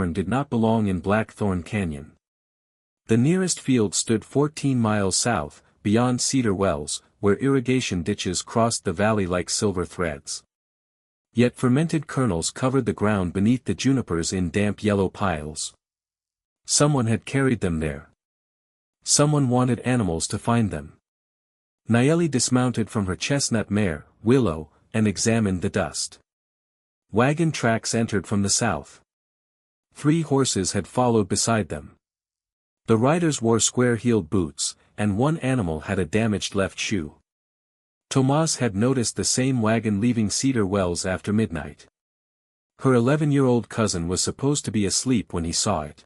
did not belong in Blackthorn Canyon. The nearest field stood 14 miles south, beyond Cedar Wells, where irrigation ditches crossed the valley like silver threads. Yet fermented kernels covered the ground beneath the junipers in damp yellow piles. Someone had carried them there. Someone wanted animals to find them. Nayeli dismounted from her chestnut mare, Willow, and examined the dust. Wagon tracks entered from the south. 3 horses had followed beside them. The riders wore square-heeled boots, and one animal had a damaged left shoe. Tomas had noticed the same wagon leaving Cedar Wells after midnight. Her 11-year-old cousin was supposed to be asleep when he saw it.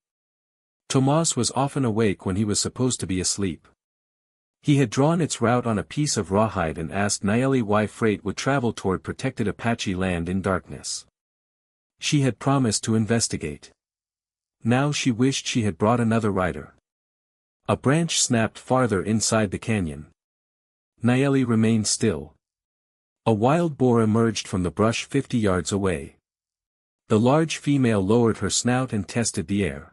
Tomas was often awake when he was supposed to be asleep. He had drawn its route on a piece of rawhide and asked Nayeli why freight would travel toward protected Apache land in darkness. She had promised to investigate. Now she wished she had brought another rider. A branch snapped farther inside the canyon. Nayeli remained still. A wild boar emerged from the brush 50 yards away. The large female lowered her snout and tested the air.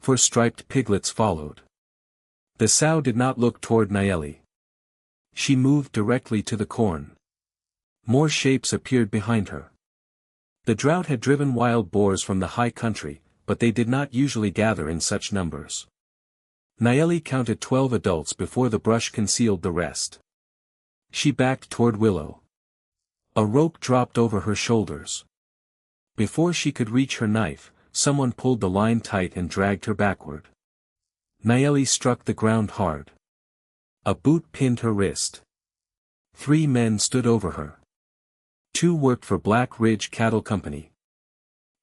4 striped piglets followed. The sow did not look toward Nayeli. She moved directly to the corn. More shapes appeared behind her. The drought had driven wild boars from the high country, but they did not usually gather in such numbers. Nayeli counted 12 adults before the brush concealed the rest. She backed toward Willow. A rope dropped over her shoulders. Before she could reach her knife, someone pulled the line tight and dragged her backward. Nayeli struck the ground hard. A boot pinned her wrist. 3 men stood over her. 2 worked for Black Ridge Cattle Company.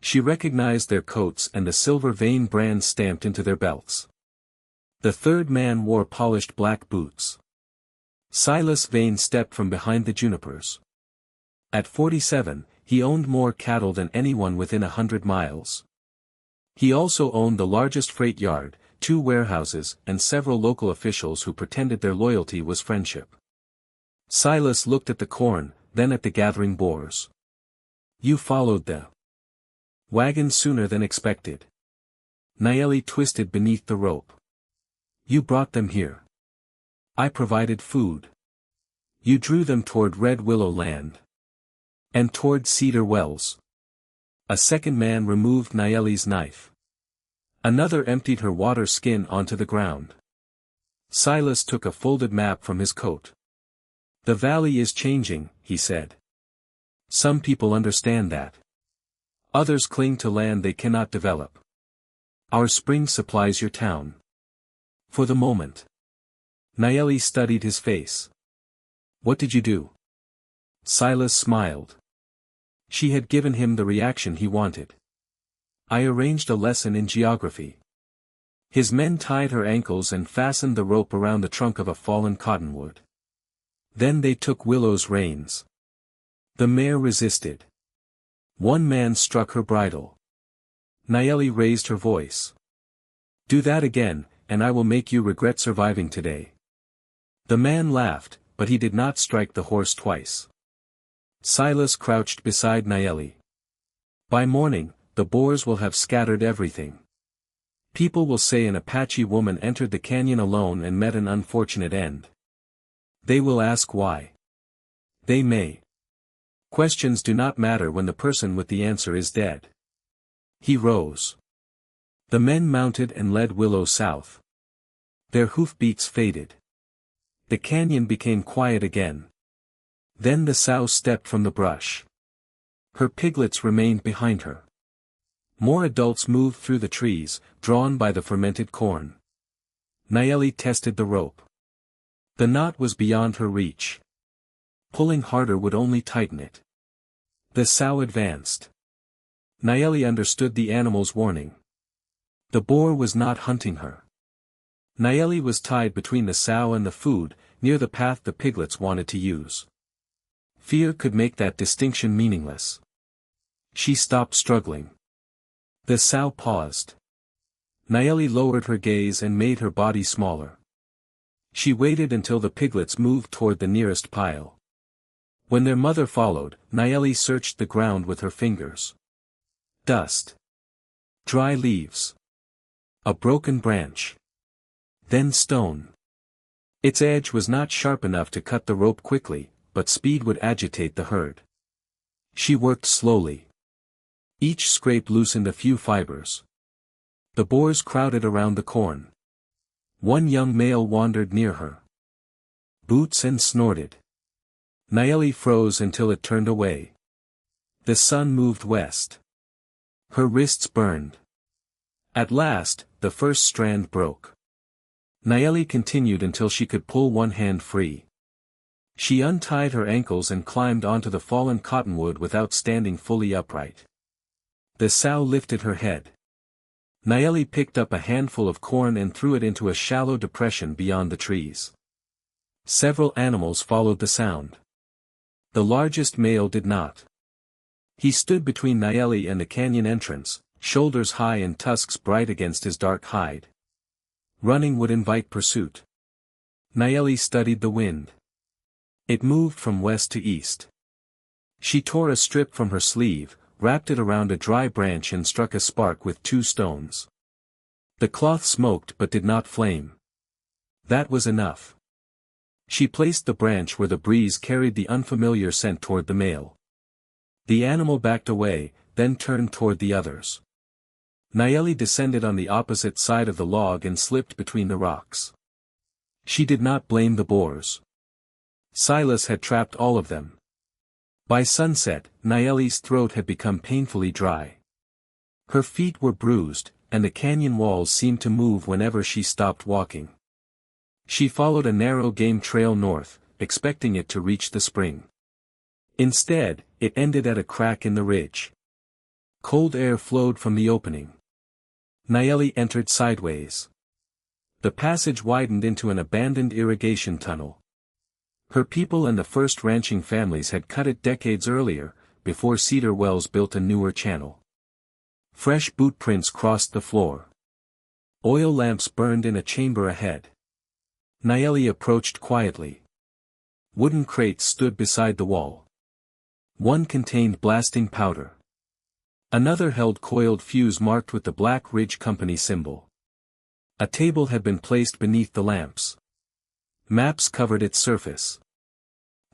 She recognized their coats and the Silver Vane brand stamped into their belts. The 3rd man wore polished black boots. Silas Vane stepped from behind the junipers. At 47, he owned more cattle than anyone within 100 miles. He also owned the largest freight yard, 2 warehouses, and several local officials who pretended their loyalty was friendship. Silas looked at the corn, then at the gathering boars. You followed the wagon sooner than expected. Nayeli twisted beneath the rope. You brought them here. I provided food. You drew them toward Red Willow Land. And toward Cedar Wells. A 2nd man removed Nayeli's knife. Another emptied her water skin onto the ground. Silas took a folded map from his coat. The valley is changing, he said. Some people understand that. Others cling to land they cannot develop. Our spring supplies your town. For the moment. Nayeli studied his face. What did you do? Silas smiled. She had given him the reaction he wanted. I arranged a lesson in geography. His men tied her ankles and fastened the rope around the trunk of a fallen cottonwood. Then they took Willow's reins. The mare resisted. 1 man struck her bridle. Nayeli raised her voice. Do that again, and I will make you regret surviving today. The man laughed, but he did not strike the horse twice. Silas crouched beside Nayeli. By morning, the Boars will have scattered everything. People will say an Apache woman entered the canyon alone and met an unfortunate end. They will ask why. They may. Questions do not matter when the person with the answer is dead. He rose. The men mounted and led Willow south. Their hoofbeats faded. The canyon became quiet again. Then the sow stepped from the brush. Her piglets remained behind her. More adults moved through the trees, drawn by the fermented corn. Nayeli tested the rope. The knot was beyond her reach. Pulling harder would only tighten it. The sow advanced. Nayeli understood the animal's warning. The boar was not hunting her. Nayeli was tied between the sow and the food, near the path the piglets wanted to use. Fear could make that distinction meaningless. She stopped struggling. The sow paused. Nayeli lowered her gaze and made her body smaller. She waited until the piglets moved toward the nearest pile. When their mother followed, Nayeli searched the ground with her fingers. Dust. Dry leaves. A broken branch. Then stone. Its edge was not sharp enough to cut the rope quickly, but speed would agitate the herd. She worked slowly. Each scrape loosened a few fibers. The boars crowded around the corn. One young male wandered near her. Boots and snorted. Nayeli froze until it turned away. The sun moved west. Her wrists burned. At last, the first strand broke. Nayeli continued until she could pull one hand free. She untied her ankles and climbed onto the fallen cottonwood without standing fully upright. The sow lifted her head. Nayeli picked up a handful of corn and threw it into a shallow depression beyond the trees. Several animals followed the sound. The largest male did not. He stood between Nayeli and the canyon entrance, shoulders high and tusks bright against his dark hide. Running would invite pursuit. Nayeli studied the wind. It moved from west to east. She tore a strip from her sleeve, wrapped it around a dry branch and struck a spark with 2 stones. The cloth smoked but did not flame. That was enough. She placed the branch where the breeze carried the unfamiliar scent toward the male. The animal backed away, then turned toward the others. Nayeli descended on the opposite side of the log and slipped between the rocks. She did not blame the boars. Silas had trapped all of them. By sunset, Nayeli's throat had become painfully dry. Her feet were bruised, and the canyon walls seemed to move whenever she stopped walking. She followed a narrow game trail north, expecting it to reach the spring. Instead, it ended at a crack in the ridge. Cold air flowed from the opening. Nayeli entered sideways. The passage widened into an abandoned irrigation tunnel. Her people and the first ranching families had cut it decades earlier, before Cedar Wells built a newer channel. Fresh boot prints crossed the floor. Oil lamps burned in a chamber ahead. Nayeli approached quietly. Wooden crates stood beside the wall. One contained blasting powder. Another held coiled fuse marked with the Black Ridge Company symbol. A table had been placed beneath the lamps. Maps covered its surface.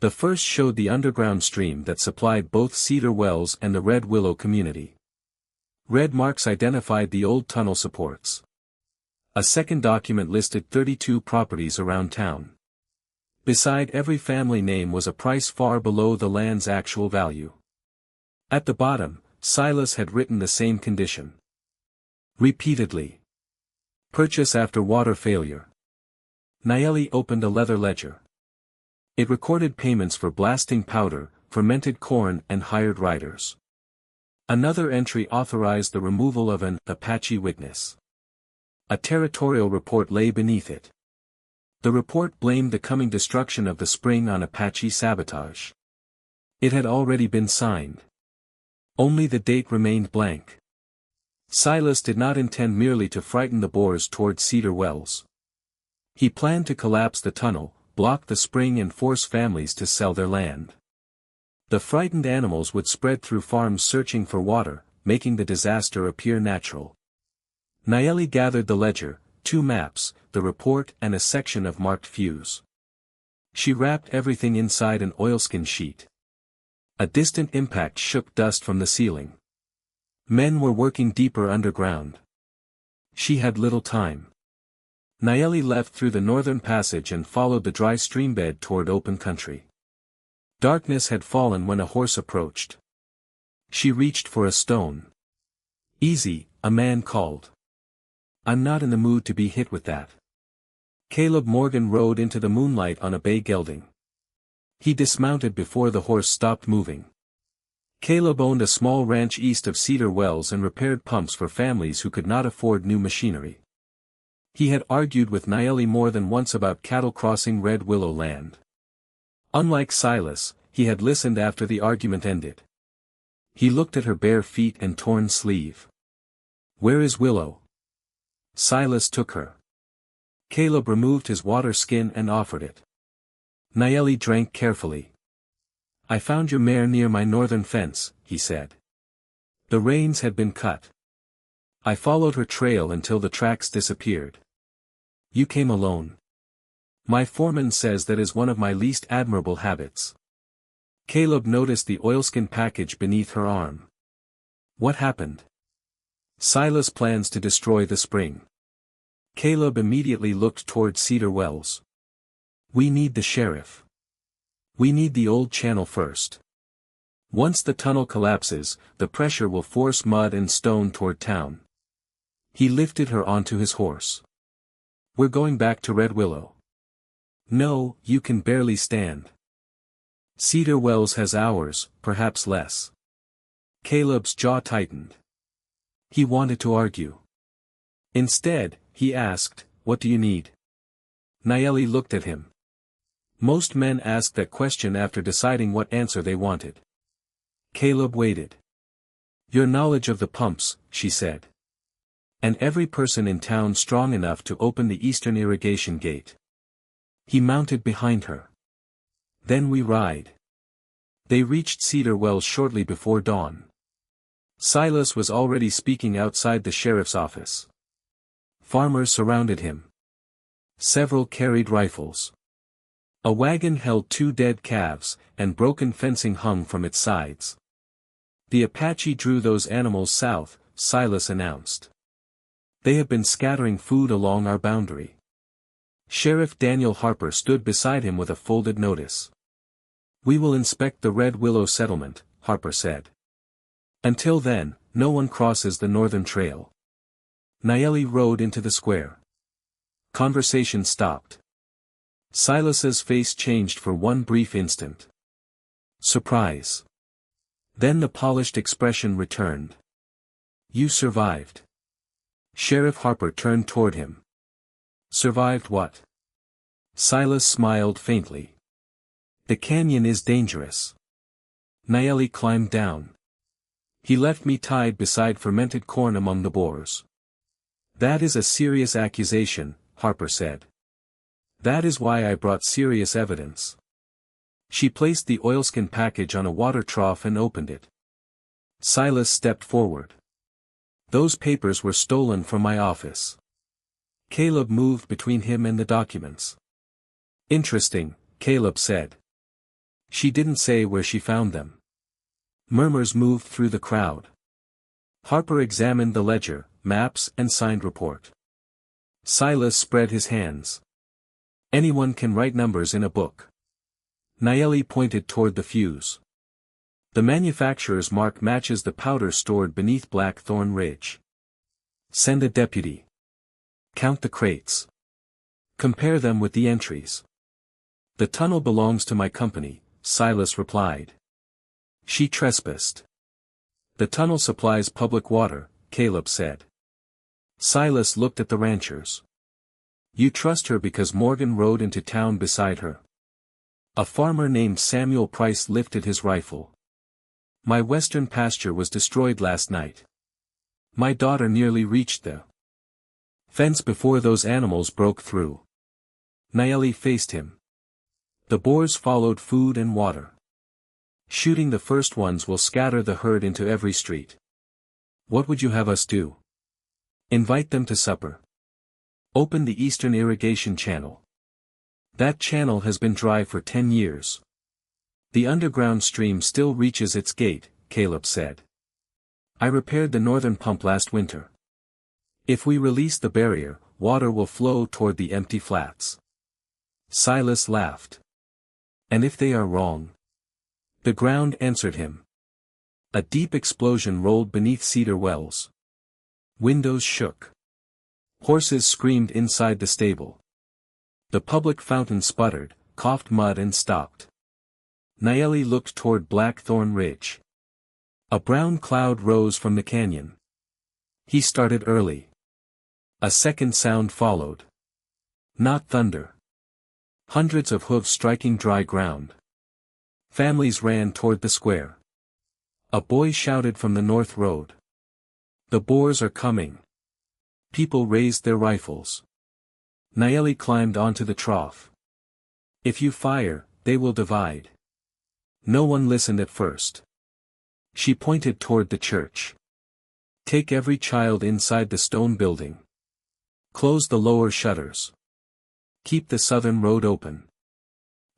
The first showed the underground stream that supplied both Cedar Wells and the Red Willow community. Red marks identified the old tunnel supports. A second document listed 32 properties around town. Beside every family name was a price far below the land's actual value. At the bottom, Silas had written the same condition. Repeatedly. Purchase after water failure. Nayeli opened a leather ledger. It recorded payments for blasting powder, fermented corn and hired riders. Another entry authorized the removal of an Apache witness. A territorial report lay beneath it. The report blamed the coming destruction of the spring on Apache sabotage. It had already been signed. Only the date remained blank. Silas did not intend merely to frighten the boars toward Cedar Wells. He planned to collapse the tunnel, block the spring and force families to sell their land. The frightened animals would spread through farms searching for water, making the disaster appear natural. Nayeli gathered the ledger, 2 maps, the report and a section of marked fuse. She wrapped everything inside an oilskin sheet. A distant impact shook dust from the ceiling. Men were working deeper underground. She had little time. Nayeli left through the northern passage and followed the dry streambed toward open country. Darkness had fallen when a horse approached. She reached for a stone. "Easy," a man called. "I'm not in the mood to be hit with that." Caleb Morgan rode into the moonlight on a bay gelding. He dismounted before the horse stopped moving. Caleb owned a small ranch east of Cedar Wells and repaired pumps for families who could not afford new machinery. He had argued with Nayeli more than once about cattle crossing Red Willow land. Unlike Silas, he had listened after the argument ended. He looked at her bare feet and torn sleeve. "Where is Willow?" Silas took her. Caleb removed his water skin and offered it. Nayeli drank carefully. "I found your mare near my northern fence," he said. The reins had been cut. I followed her trail until the tracks disappeared. You came alone. My foreman says that is one of my least admirable habits. Caleb noticed the oilskin package beneath her arm. What happened? Silas plans to destroy the spring. Caleb immediately looked toward Cedar Wells. We need the sheriff. We need the old channel first. Once the tunnel collapses, the pressure will force mud and stone toward town. He lifted her onto his horse. We're going back to Red Willow. No, you can barely stand. Cedar Wells has hours, perhaps less. Caleb's jaw tightened. He wanted to argue. Instead, he asked, what do you need? Nayeli looked at him. Most men asked that question after deciding what answer they wanted. Caleb waited. Your knowledge of the pumps, she said. And every person in town strong enough to open the eastern irrigation gate. He mounted behind her. Then we ride. They reached Cedar Wells shortly before dawn. Silas was already speaking outside the sheriff's office. Farmers surrounded him. Several carried rifles. A wagon held 2 dead calves, and broken fencing hung from its sides. The Apache drew those animals south, Silas announced. They have been scattering food along our boundary. Sheriff Daniel Harper stood beside him with a folded notice. We will inspect the Red Willow settlement, Harper said. Until then, no one crosses the northern trail. Nayeli rode into the square. Conversation stopped. Silas's face changed for one brief instant. Surprise. Then the polished expression returned. You survived. Sheriff Harper turned toward him. Survived what? Silas smiled faintly. The canyon is dangerous. Nayeli climbed down. He left me tied beside fermented corn among the boars. That is a serious accusation, Harper said. That is why I brought serious evidence. She placed the oilskin package on a water trough and opened it. Silas stepped forward. Those papers were stolen from my office. Caleb moved between him and the documents. Interesting, Caleb said. She didn't say where she found them. Murmurs moved through the crowd. Harper examined the ledger, maps and signed report. Silas spread his hands. Anyone can write numbers in a book. Nayeli pointed toward the fuse. The manufacturer's mark matches the powder stored beneath Blackthorn Ridge. Send a deputy. Count the crates. Compare them with the entries. The tunnel belongs to my company, Silas replied. She trespassed. The tunnel supplies public water, Caleb said. Silas looked at the ranchers. You trust her because Morgan rode into town beside her. A farmer named Samuel Price lifted his rifle. My western pasture was destroyed last night. My daughter nearly reached the fence before those animals broke through. Nayeli faced him. The boars followed food and water. Shooting the first ones will scatter the herd into every street. What would you have us do? Invite them to supper. Open the eastern irrigation channel. That channel has been dry for 10 years. The underground stream still reaches its gate, Caleb said. I repaired the northern pump last winter. If we release the barrier, water will flow toward the empty flats. Silas laughed. And if they are wrong? The ground answered him. A deep explosion rolled beneath Cedar Wells. Windows shook. Horses screamed inside the stable. The public fountain sputtered, coughed mud and stopped. Nayeli looked toward Blackthorn Ridge. A brown cloud rose from the canyon. He started early. A second sound followed. Not thunder. Hundreds of hooves striking dry ground. Families ran toward the square. A boy shouted from the north road. The Boars are coming. People raised their rifles. Nayeli climbed onto the trough. If you fire, they will divide. No one listened at first. She pointed toward the church. Take every child inside the stone building. Close the lower shutters. Keep the southern road open.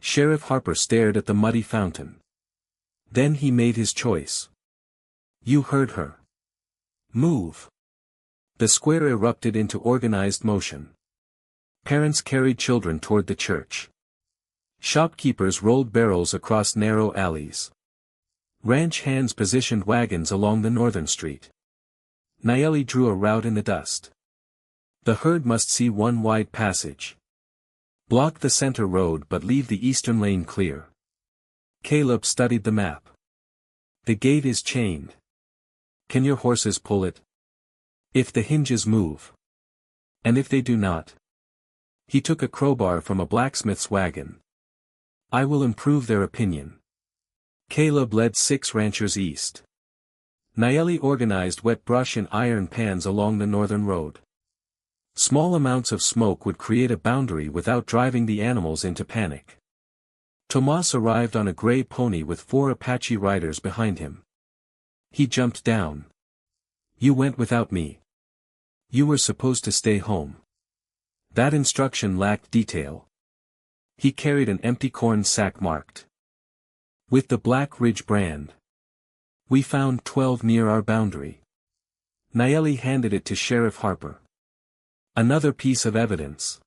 Sheriff Harper stared at the muddy fountain. Then he made his choice. You heard her. Move. The square erupted into organized motion. Parents carried children toward the church. Shopkeepers rolled barrels across narrow alleys. Ranch hands positioned wagons along the northern street. Nayeli drew a route in the dust. The herd must see one wide passage. Block the center road but leave the eastern lane clear. Caleb studied the map. The gate is chained. Can your horses pull it? If the hinges move. And if they do not? He took a crowbar from a blacksmith's wagon. I will improve their opinion. Caleb led 6 ranchers east. Nayeli organized wet brush in iron pans along the northern road. Small amounts of smoke would create a boundary without driving the animals into panic. Tomas arrived on a gray pony with 4 Apache riders behind him. He jumped down. You went without me. You were supposed to stay home. That instruction lacked detail. He carried an empty corn sack marked with the Black Ridge brand. We found 12 near our boundary. Nayeli handed it to Sheriff Harper. Another piece of evidence.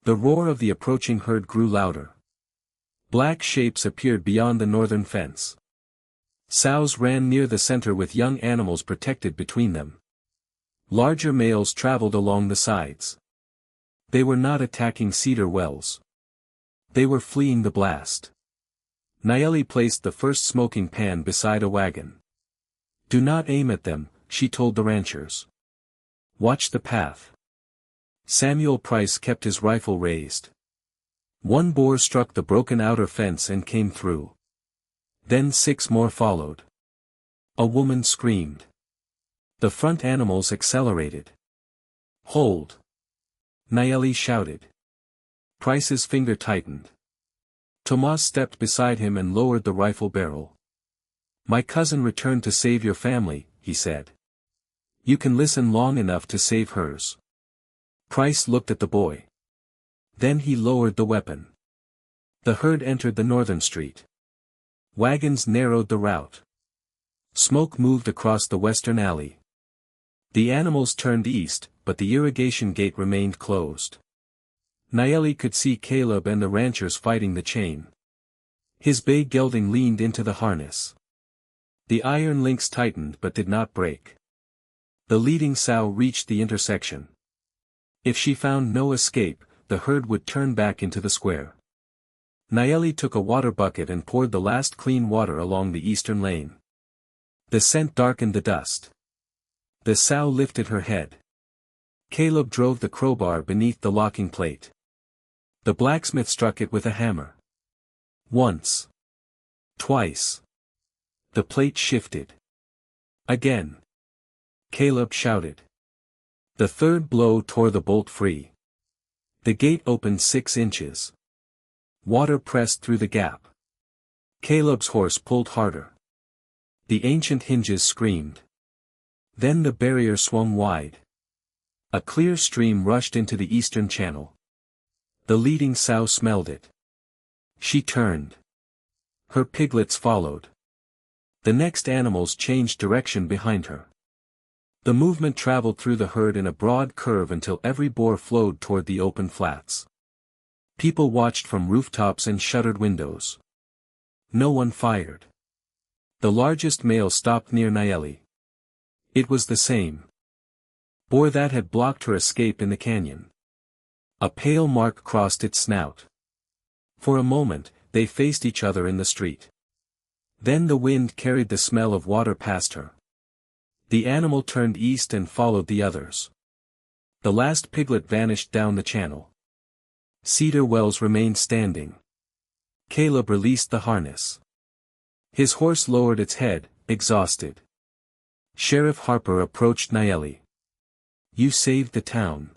The roar of the approaching herd grew louder. Black shapes appeared beyond the northern fence. Sows ran near the center with young animals protected between them. Larger males traveled along the sides. They were not attacking Cedar Wells. They were fleeing the blast. Nayeli placed the first smoking pan beside a wagon. Do not aim at them, she told the ranchers. Watch the path. Samuel Price kept his rifle raised. One boar struck the broken outer fence and came through. Then 6 more followed. A woman screamed. The front animals accelerated. Hold! Nayeli shouted. Price's finger tightened. Tomas stepped beside him and lowered the rifle barrel. My cousin returned to save your family, he said. You can listen long enough to save hers. Price looked at the boy. Then he lowered the weapon. The herd entered the northern street. Wagons narrowed the route. Smoke moved across the western alley. The animals turned east, but the irrigation gate remained closed. Nayeli could see Caleb and the ranchers fighting the chain. His bay gelding leaned into the harness. The iron links tightened but did not break. The leading sow reached the intersection. If she found no escape, the herd would turn back into the square. Nayeli took a water bucket and poured the last clean water along the eastern lane. The scent darkened the dust. The sow lifted her head. Caleb drove the crowbar beneath the locking plate. The blacksmith struck it with a hammer. Once. Twice. The plate shifted. Again. Caleb shouted. The third blow tore the bolt free. The gate opened 6 inches. Water pressed through the gap. Caleb's horse pulled harder. The ancient hinges screamed. Then the barrier swung wide. A clear stream rushed into the eastern channel. The leading sow smelled it. She turned. Her piglets followed. The next animals changed direction behind her. The movement traveled through the herd in a broad curve until every boar flowed toward the open flats. People watched from rooftops and shuttered windows. No one fired. The largest male stopped near Nayeli. It was the same boar that had blocked her escape in the canyon. A pale mark crossed its snout. For a moment, they faced each other in the street. Then the wind carried the smell of water past her. The animal turned east and followed the others. The last piglet vanished down the channel. Cedar Wells remained standing. Caleb released the harness. His horse lowered its head, exhausted. Sheriff Harper approached Nayeli. You saved the town.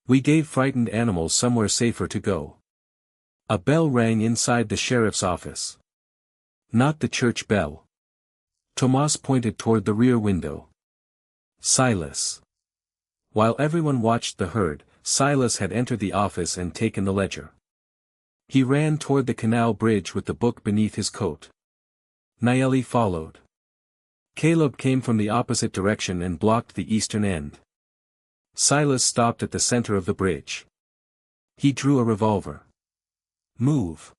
We gave frightened animals somewhere safer to go. A bell rang inside the sheriff's office. Not the church bell. Tomas pointed toward the rear window. Silas. While everyone watched the herd, Silas had entered the office and taken the ledger. He ran toward the canal bridge with the book beneath his coat. Nayeli followed. Caleb came from the opposite direction and blocked the eastern end. Silas stopped at the center of the bridge. He drew a revolver. Move.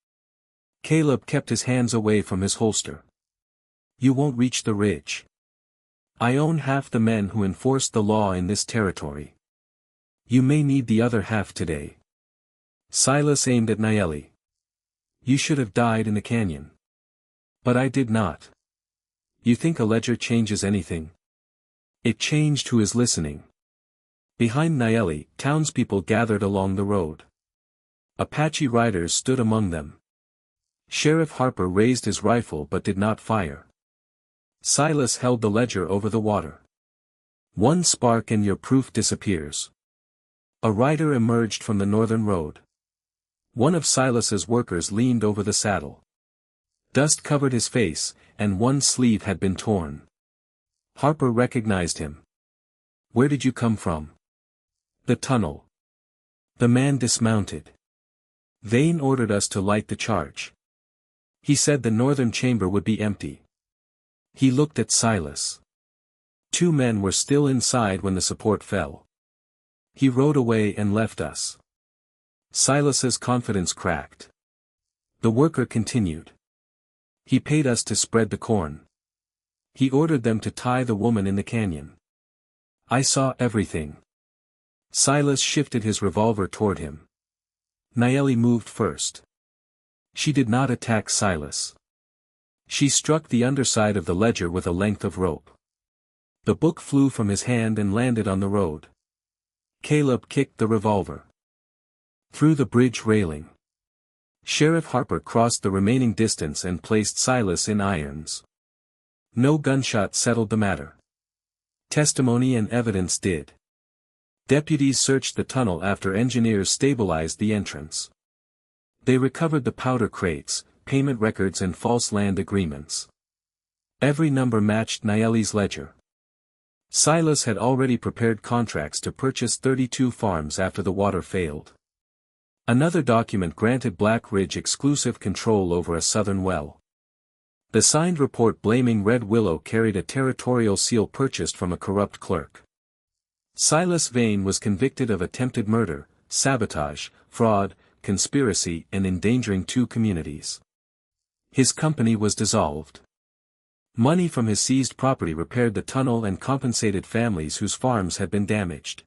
Caleb kept his hands away from his holster. You won't reach the ridge. I own half the men who enforce the law in this territory. You may need the other half today. Silas aimed at Nayeli. You should have died in the canyon. But I did not. You think a ledger changes anything? It changed who is listening. Behind Nayeli, townspeople gathered along the road. Apache riders stood among them. Sheriff Harper raised his rifle but did not fire. Silas held the ledger over the water. One spark and your proof disappears. A rider emerged from the northern road. One of Silas's workers leaned over the saddle. Dust covered his face, and one sleeve had been torn. Harper recognized him. Where did you come from? The tunnel. The man dismounted. Vane ordered us to light the charge. He said the northern chamber would be empty. He looked at Silas. 2 men were still inside when the support fell. He rode away and left us. Silas's confidence cracked. The worker continued. He paid us to spread the corn. He ordered them to tie the woman in the canyon. I saw everything. Silas shifted his revolver toward him. Nayeli moved first. She did not attack Silas. She struck the underside of the ledger with a length of rope. The book flew from his hand and landed on the road. Caleb kicked the revolver through the bridge railing. Sheriff Harper crossed the remaining distance and placed Silas in irons. No gunshot settled the matter. Testimony and evidence did. Deputies searched the tunnel after engineers stabilized the entrance. They recovered the powder crates, payment records and false land agreements. Every number matched Nayeli's ledger. Silas had already prepared contracts to purchase 32 farms after the water failed. Another document granted Black Ridge exclusive control over a southern well. The signed report blaming Red Willow carried a territorial seal purchased from a corrupt clerk. Silas Vane was convicted of attempted murder, sabotage, fraud, conspiracy and endangering 2 communities. His company was dissolved. Money from his seized property repaired the tunnel and compensated families whose farms had been damaged.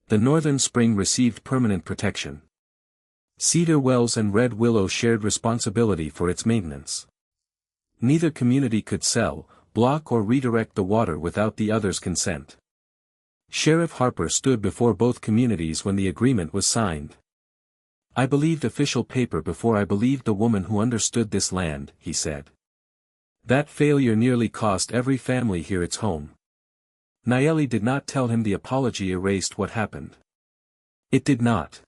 The Northern Spring received permanent protection. Cedar Wells and Red Willow shared responsibility for its maintenance. Neither community could sell, block or redirect the water without the other's consent. Sheriff Harper stood before both communities when the agreement was signed. I believed official paper before I believed the woman who understood this land, he said. That failure nearly cost every family here its home. Nayeli did not tell him the apology erased what happened. It did not.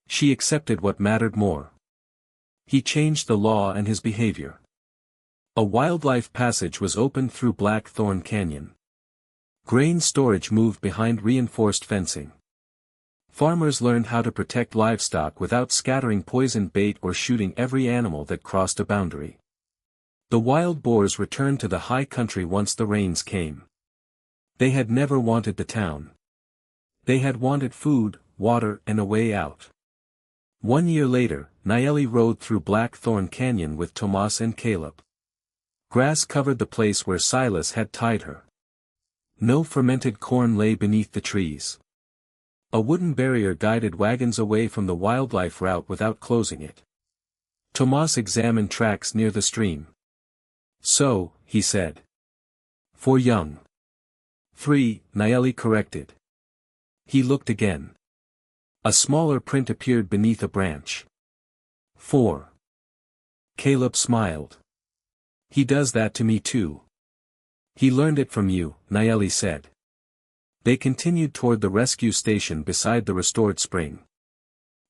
She accepted what mattered more. He changed the law and his behavior. A wildlife passage was opened through Blackthorn Canyon. Grain storage moved behind reinforced fencing. Farmers learned how to protect livestock without scattering poison bait or shooting every animal that crossed a boundary. The wild boars returned to the high country once the rains came. They had never wanted the town. They had wanted food, water and a way out. 1 year later, Nayeli rode through Blackthorn Canyon with Tomas and Caleb. Grass covered the place where Silas had tied her. No fermented corn lay beneath the trees. A wooden barrier guided wagons away from the wildlife route without closing it. Tomas examined tracks near the stream. So, he said. 4 young. 3, Nayeli corrected. He looked again. A smaller print appeared beneath a branch. 4. Caleb smiled. He does that to me too. He learned it from you, Nayeli said. They continued toward the rescue station beside the restored spring.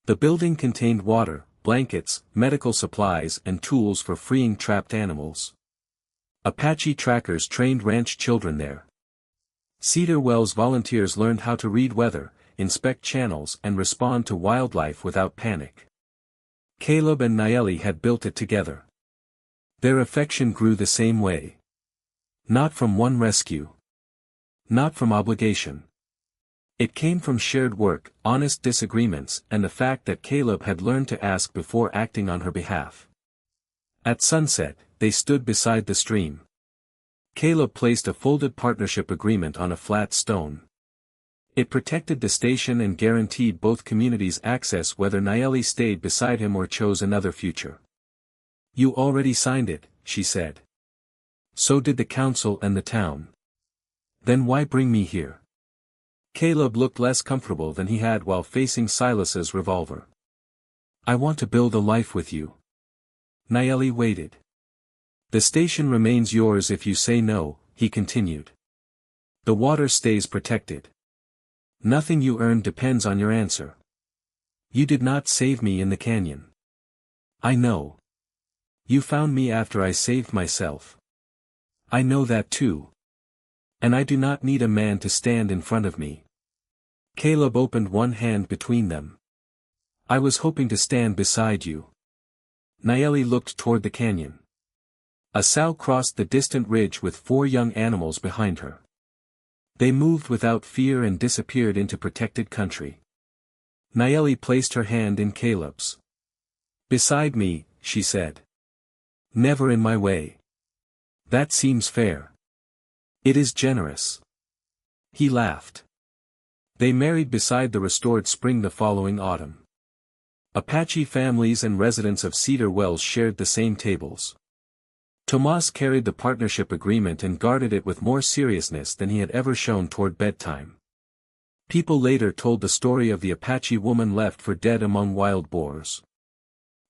The building contained water, blankets, medical supplies and tools for freeing trapped animals. Apache trackers trained ranch children there. Cedar Wells volunteers learned how to read weather, inspect channels and respond to wildlife without panic. Caleb and Nayeli had built it together. Their affection grew the same way. Not from one rescue. Not from obligation. It came from shared work, honest disagreements, and the fact that Caleb had learned to ask before acting on her behalf. At sunset, they stood beside the stream. Caleb placed a folded partnership agreement on a flat stone. It protected the station and guaranteed both communities access whether Nayeli stayed beside him or chose another future. "You already signed it," she said. "So did the council and the town. Then why bring me here?" Caleb looked less comfortable than he had while facing Silas's revolver. "I want to build a life with you." Nayeli waited. "The station remains yours if you say no," he continued. "The water stays protected. Nothing you earn depends on your answer. You did not save me in the canyon. I know. You found me after I saved myself. I know that too. And I do not need a man to stand in front of me." Caleb opened one hand between them. "I was hoping to stand beside you." Nayeli looked toward the canyon. A sow crossed the distant ridge with 4 young animals behind her. They moved without fear and disappeared into protected country. Nayeli placed her hand in Caleb's. "Beside me," she said. "Never in my way. That seems fair. It is generous." He laughed. They married beside the restored spring the following autumn. Apache families and residents of Cedar Wells shared the same tables. Tomas carried the partnership agreement and guarded it with more seriousness than he had ever shown toward bedtime. People later told the story of the Apache woman left for dead among wild boars.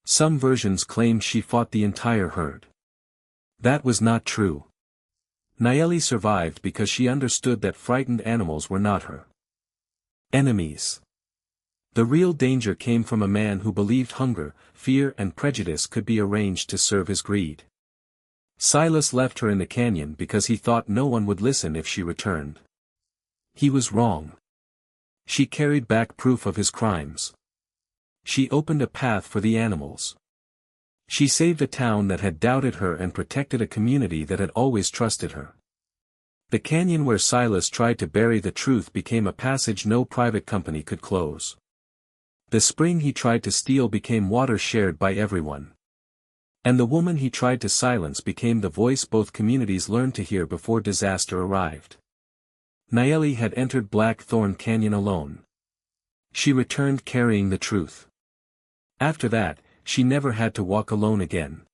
Some versions claimed she fought the entire herd. That was not true. Nayeli survived because she understood that frightened animals were not her enemies. The real danger came from a man who believed hunger, fear and prejudice could be arranged to serve his greed. Silas left her in the canyon because he thought no one would listen if she returned. He was wrong. She carried back proof of his crimes. She opened a path for the animals. She saved a town that had doubted her and protected a community that had always trusted her. The canyon where Silas tried to bury the truth became a passage no private company could close. The spring he tried to steal became water shared by everyone. And the woman he tried to silence became the voice both communities learned to hear before disaster arrived. Nayeli had entered Blackthorn Canyon alone. She returned carrying the truth. After that, she never had to walk alone again.